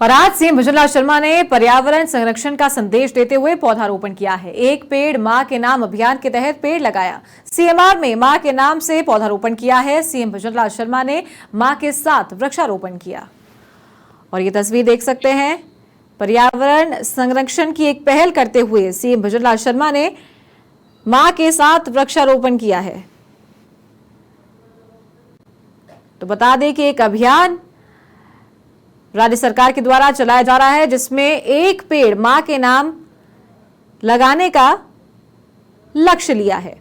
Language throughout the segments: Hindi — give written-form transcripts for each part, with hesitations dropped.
और आज सीएम भजनलाल शर्मा ने पर्यावरण संरक्षण का संदेश देते हुए पौधारोपण किया है। एक पेड़ मां के नाम अभियान के तहत पेड़ लगाया। सीएमआर में मां के नाम से पौधारोपण किया है। सीएम भजनलाल शर्मा ने मां के साथ वृक्षारोपण किया और ये तस्वीर देख सकते हैं। पर्यावरण संरक्षण की एक पहल करते हुए सीएम भजनलाल शर्मा ने मां के साथ वृक्षारोपण किया है। तो बता दें कि एक अभियान राज्य सरकार के द्वारा चलाया जा रहा है, जिसमें एक पेड़ मां के नाम लगाने का लक्ष्य लिया है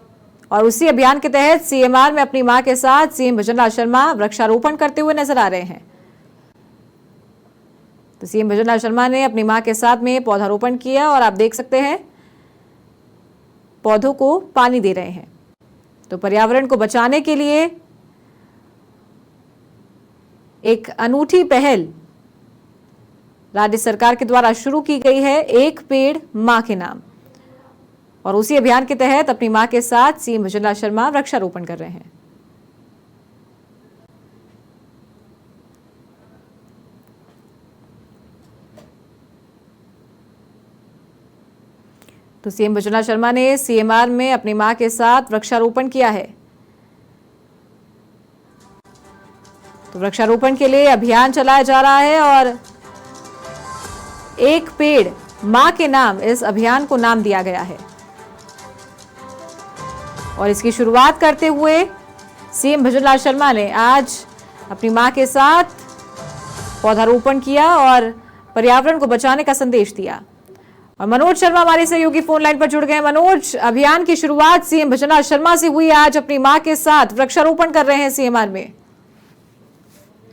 और उसी अभियान के तहत सीएमआर में अपनी मां के साथ सीएम भजनलाल शर्मा वृक्षारोपण करते हुए नजर आ रहे हैं। तो सीएम भजनलाल शर्मा ने अपनी मां के साथ में पौधारोपण किया और आप देख सकते हैं पौधों को पानी दे रहे हैं। तो पर्यावरण को बचाने के लिए एक अनूठी पहल राज्य सरकार के द्वारा शुरू की गई है, एक पेड़ मां के नाम, और उसी अभियान के तहत अपनी मां के साथ सीएम भजनलाल शर्मा वृक्षारोपण कर रहे हैं। तो सीएम भजनलाल शर्मा ने सीएमआर में अपनी मां के साथ वृक्षारोपण किया है। तो वृक्षारोपण के लिए अभियान चलाया जा रहा है और एक पेड़ मां के नाम इस अभियान को नाम दिया गया है और इसकी शुरुआत करते हुए सीएम भजनलाल शर्मा ने आज अपनी मां के साथ पौधारोपण किया और पर्यावरण को बचाने का संदेश दिया। और मनोज शर्मा हमारे सहयोगी फोन लाइन पर जुड़ गए हैं। मनोज, अभियान की शुरुआत सीएम भजनलाल शर्मा से हुई, आज अपनी मां के साथ वृक्षारोपण कर रहे हैं सीएमआर में।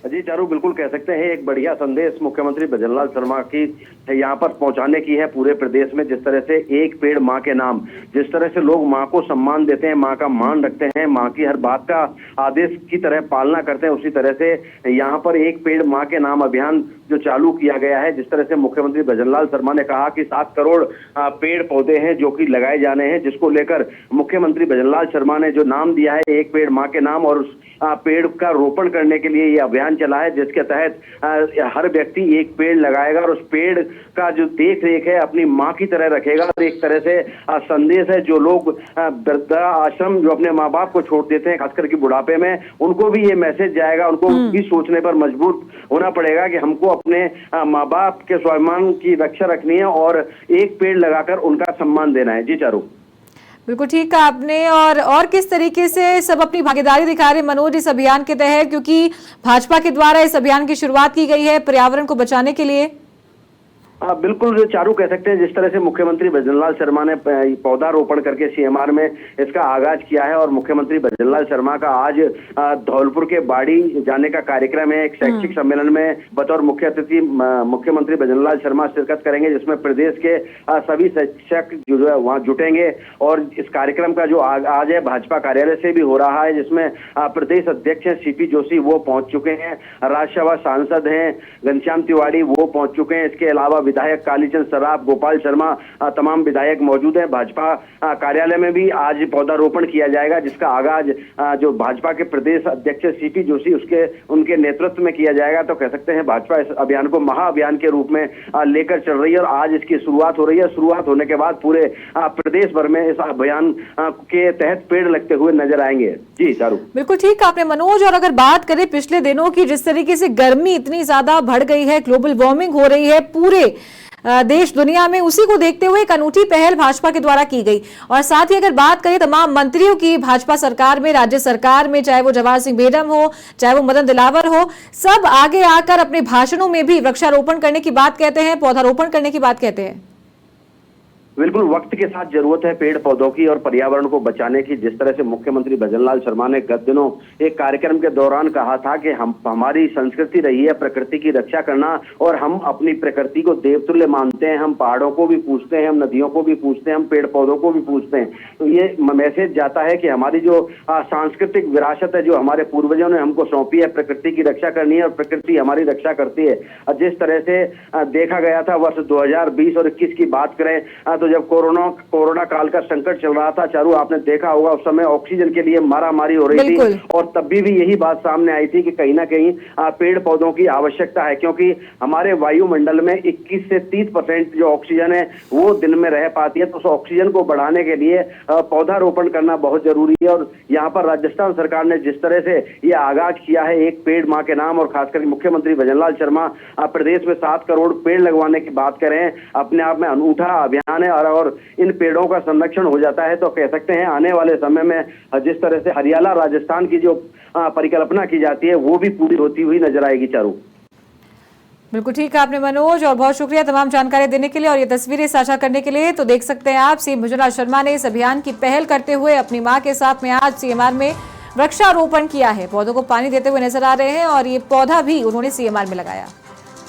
जी चारू, बिल्कुल कह सकते हैं एक बढ़िया संदेश मुख्यमंत्री भजनलाल शर्मा की यहाँ पर पहुंचाने की है पूरे प्रदेश में। जिस तरह से एक पेड़ मां के नाम, जिस तरह से लोग मां को सम्मान देते हैं, मां का मान रखते हैं, मां की हर बात का आदेश की तरह पालना करते हैं, उसी तरह से यहाँ पर एक पेड़ मां के नाम अभियान जो चालू किया गया है। जिस तरह से मुख्यमंत्री भजनलाल शर्मा ने कहा कि 7 करोड़ पेड़ पौधे हैं जो कि लगाए जाने हैं, जिसको लेकर मुख्यमंत्री भजनलाल शर्मा ने जो नाम दिया है एक पेड़ मां के नाम, और उस पेड़ का रोपण करने के लिए ये अभियान चला है, जिसके तहत हर व्यक्ति एक पेड़ लगाएगा और उस पेड़ का जो देख रेख है अपनी मां की तरह रखेगा। और एक तरह से संदेश है, जो लोग वृद्धा आश्रम जो अपने माँ बाप को छोड़ देते हैं खास करके बुढ़ापे में, उनको भी ये मैसेज जाएगा, उनको भी सोचने पर मजबूर होना पड़ेगा कि हमको अपने माँ बाप के स्वाभिमान की रक्षा रखनी है और एक पेड़ लगाकर उनका सम्मान देना है। जी चारू, बिल्कुल ठीक कहा आपने। और किस तरीके से सब अपनी भागीदारी दिखा रहे मनोज इस अभियान के तहत, क्योंकि भाजपा के द्वारा इस अभियान की शुरुआत की गई है पर्यावरण को बचाने के लिए। बिल्कुल जो चारू कह सकते हैं, जिस तरह से मुख्यमंत्री भजनलाल शर्मा ने पौधारोपण करके सीएमआर में इसका आगाज किया है और मुख्यमंत्री भजनलाल शर्मा का आज धौलपुर के बाड़ी जाने का कार्यक्रम है। एक शैक्षिक सम्मेलन में बतौर मुख्य अतिथि मुख्यमंत्री भजनलाल शर्मा शिरकत करेंगे, जिसमें प्रदेश के सभी शिक्षक जो है वहां जुटेंगे। और इस कार्यक्रम का जो आज है भाजपा कार्यालय से भी हो रहा है, जिसमें प्रदेश अध्यक्ष है सीपी जोशी, वो पहुंच चुके हैं। राज्यसभा सांसद हैं घनश्याम तिवारी, वो पहुंच चुके हैं। इसके अलावा विधायक कालीचंद सराफ, गोपाल शर्मा, तमाम विधायक मौजूद हैं। भाजपा कार्यालय में भी आज पौधारोपण किया जाएगा, जिसका आगाज जो भाजपा के प्रदेश अध्यक्ष सीपी जोशी उनके नेतृत्व में किया जाएगा। तो कह सकते हैं भाजपा इस अभियान को महाअभियान के रूप में लेकर चल रही है और आज इसकी शुरुआत हो रही है। शुरुआत होने के बाद पूरे प्रदेश भर में इस अभियान के तहत पेड़ लगते हुए नजर आएंगे। जी चारू, बिल्कुल ठीक आपने मनोज। और अगर बात करें पिछले दिनों की, जिस तरीके से गर्मी इतनी ज्यादा बढ़ गई है, ग्लोबल वार्मिंग हो रही है पूरे देश दुनिया में, उसी को देखते हुए एक अनूठी पहल भाजपा के द्वारा की गई। और साथ ही अगर बात करें तमाम मंत्रियों की भाजपा सरकार में, राज्य सरकार में, चाहे वो जवाहर सिंह मेडम हो, चाहे वो मदन दिलावर हो, सब आगे आकर अपने भाषणों में भी वृक्षारोपण करने की बात कहते हैं, पौधारोपण करने की बात कहते हैं। बिल्कुल वक्त के साथ जरूरत है पेड़ पौधों की और पर्यावरण को बचाने की। जिस तरह से मुख्यमंत्री भजनलाल शर्मा ने गत दिनों एक कार्यक्रम के दौरान कहा था कि हमारी संस्कृति रही है प्रकृति की रक्षा करना और हम अपनी प्रकृति को देवतुल्य मानते हैं। हम पहाड़ों को भी पूजते हैं, हम नदियों को भी पूजते हैं, हम पेड़ पौधों को भी पूजते हैं। तो ये मैसेज जाता है कि हमारी जो सांस्कृतिक विरासत है, जो हमारे पूर्वजों ने हमको सौंपी है, प्रकृति की रक्षा करनी है और प्रकृति हमारी रक्षा करती है। जिस तरह से देखा गया था वर्ष 2020 और 21 की बात करें तो जब कोरोना काल का संकट चल रहा था चारू, आपने देखा होगा उस समय ऑक्सीजन के लिए मारामारी हो रही थी और तब भी यही बात सामने आई थी कि कहीं ना कहीं पेड़ पौधों की आवश्यकता है, क्योंकि हमारे वायुमंडल में 21 से 30% जो ऑक्सीजन है वो दिन में रह पाती है। तो उस ऑक्सीजन को बढ़ाने के लिए पौधारोपण करना बहुत जरूरी है। और यहाँ पर राजस्थान सरकार ने जिस तरह से ये आगाज किया है एक पेड़ माँ के नाम, और खासकर मुख्यमंत्री भजनलाल शर्मा प्रदेश में 7 करोड़ पेड़ लगवाने की बात करें, अपने आप में अनूठा अभियान है। और इन पेड़ों का संरक्षण हो जाता है तो कह सकते हैं आने वाले समय में जिस तरह से हरियाला राजस्थान की जो परिकल्पना की जाती है वो भी पूरी होती हुई नजर आएगी। चारू, बिल्कुल ठीक है आपने मनोज, और बहुत शुक्रिया तमाम जानकारी देने के लिए और ये तस्वीरें साझा करने के लिए। तो देख सकते हैं आप, सीएम भजनलाल शर्मा ने इस अभियान की पहल करते हुए अपनी मां के साथ में आज सीएमआर में वृक्षारोपण किया है। पौधों को पानी देते हुए नजर आ रहे हैं और ये पौधा भी उन्होंने सीएमआर में लगाया।